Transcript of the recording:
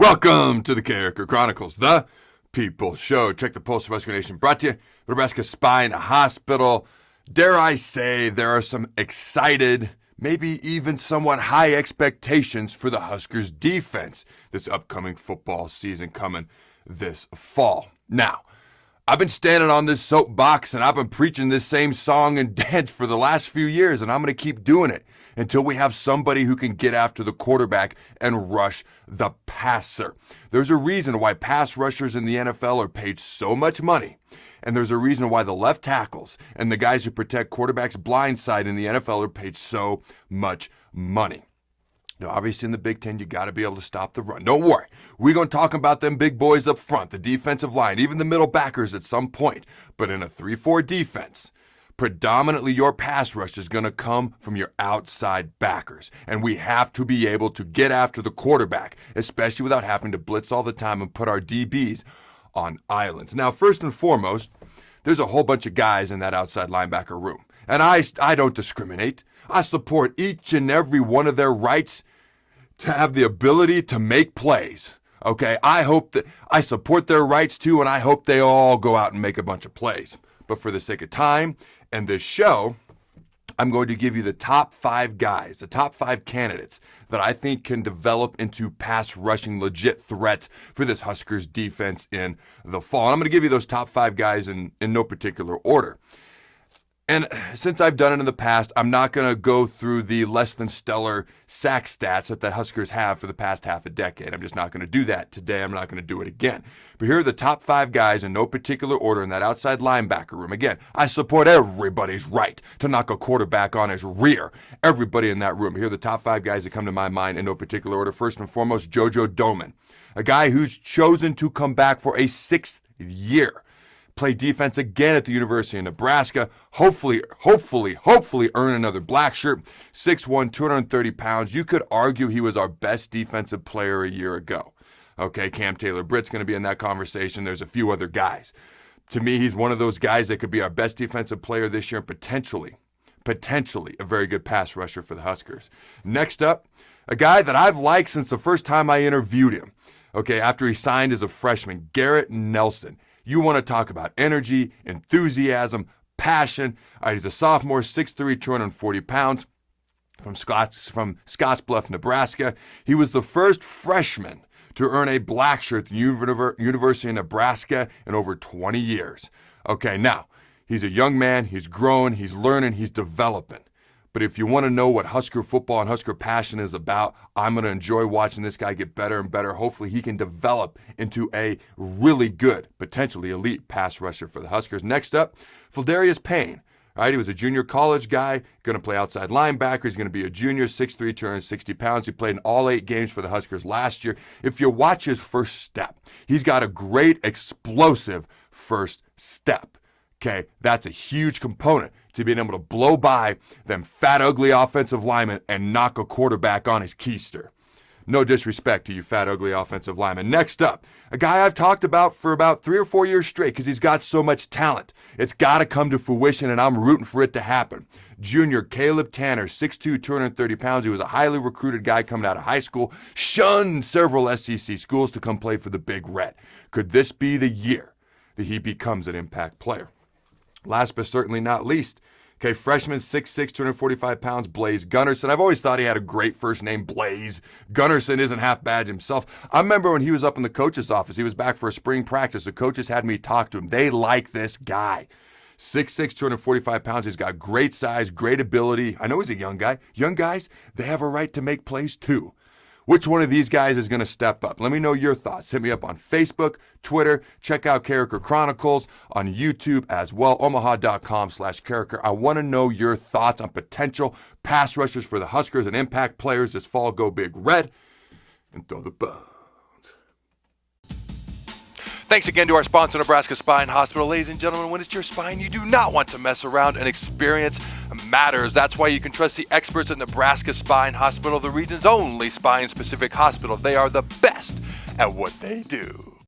Welcome to the Carriker Chronicles, the People Show. Check the pulse of Husker Nation, brought to you by Nebraska Spine Hospital. Dare I say there are some excited, maybe even somewhat high expectations for the Huskers defense this upcoming football season coming this fall. Now, I've been standing on this soapbox and I've been preaching this same song and dance for the last few years, and I'm going to keep doing it until we have somebody who can get after the quarterback and rush the passer. There's a reason why pass rushers in the NFL are paid so much money, and there's a reason why the left tackles and the guys who protect quarterbacks' blind side in the NFL are paid so much money. Now, obviously in the Big Ten, you got to be able to stop the run. Don't worry. We're going to talk about them big boys up front, the defensive line, even the middle backers at some point. But in a 3-4 defense, predominantly your pass rush is going to come from your outside backers. And we have to be able to get after the quarterback, especially without having to blitz all the time and put our DBs on islands. Now, first and foremost, there's a whole bunch of guys in that outside linebacker room. And I don't discriminate. I support each and every one of their rights to have the ability to make plays. Okay, I support their rights too, and I hope they all go out and make a bunch of plays. But for the sake of time and this show, I'm going to give you the top 5 guys, the top 5 candidates that I think can develop into pass rushing legit threats for this Huskers defense in the fall. And I'm going to give you those top 5 guys in no particular order. And since I've done it in the past, I'm not going to go through the less than stellar sack stats that the Huskers have for the past half a decade. I'm just not going to do that today. I'm not going to do it again. But here are the top 5 guys in no particular order in that outside linebacker room. Again, I support everybody's right to knock a quarterback on his rear. Everybody in that room. Here are the top 5 guys that come to my mind in no particular order. First and foremost, Jojo Doman, a guy who's chosen to come back for a 6th year. Play defense again at the University of Nebraska. Hopefully earn another black shirt. 6'1", 230 pounds. You could argue he was our best defensive player a year ago. Okay, Cam Taylor-Britt's going to be in that conversation. There's a few other guys. To me, he's one of those guys that could be our best defensive player this year and potentially a very good pass rusher for the Huskers. Next up, a guy that I've liked since the first time I interviewed him. Okay, after he signed as a freshman, Garrett Nelson. You want to talk about energy, enthusiasm, passion. All right, he's a sophomore, 6'3", 240 pounds from Scottsbluff, Nebraska. He was the first freshman to earn a black shirt at the University of Nebraska in over 20 years. Okay, now, he's a young man. He's growing. He's learning. He's developing. But if you want to know what Husker football and Husker passion is about, I'm going to enjoy watching this guy get better and better. Hopefully he can develop into a really good, potentially elite pass rusher for the Huskers. Next up, Fuldarius Payne. All right, he was a junior college guy, going to play outside linebacker. He's going to be a junior, 6'3", 260 pounds. He played in all 8 games for the Huskers last year. If you watch his first step, he's got a great, explosive first step. Okay, that's a huge component to being able to blow by them fat, ugly offensive linemen and knock a quarterback on his keister. No disrespect to you fat, ugly offensive linemen. Next up, a guy I've talked about for about 3 or 4 years straight because he's got so much talent. It's got to come to fruition, and I'm rooting for it to happen. Junior Caleb Tanner, 6'2", 230 pounds. He was a highly recruited guy coming out of high school, shunned several SEC schools to come play for the Big Red. Could this be the year that he becomes an impact player? Last but certainly not least, okay, freshman, 6'6", 245 pounds, Blaze Gunnerson. I've always thought he had a great first name, Blaze. Gunnerson isn't half bad himself. I remember when he was up in the coach's office, he was back for a spring practice. The coaches had me talk to him. They like this guy. 6'6", 245 pounds. He's got great size, great ability. I know he's a young guy. Young guys, they have a right to make plays too. Which one of these guys is going to step up? Let me know your thoughts. Hit me up on Facebook, Twitter. Check out Carriker Chronicles on YouTube as well. Omaha.com/Carriker. I want to know your thoughts on potential pass rushers for the Huskers and impact players this fall. Go Big Red and throw the bones. Thanks again to our sponsor, Nebraska Spine Hospital. Ladies and gentlemen, when it's your spine, you do not want to mess around, and experience matters. That's why you can trust the experts at Nebraska Spine Hospital, the region's only spine-specific hospital. They are the best at what they do.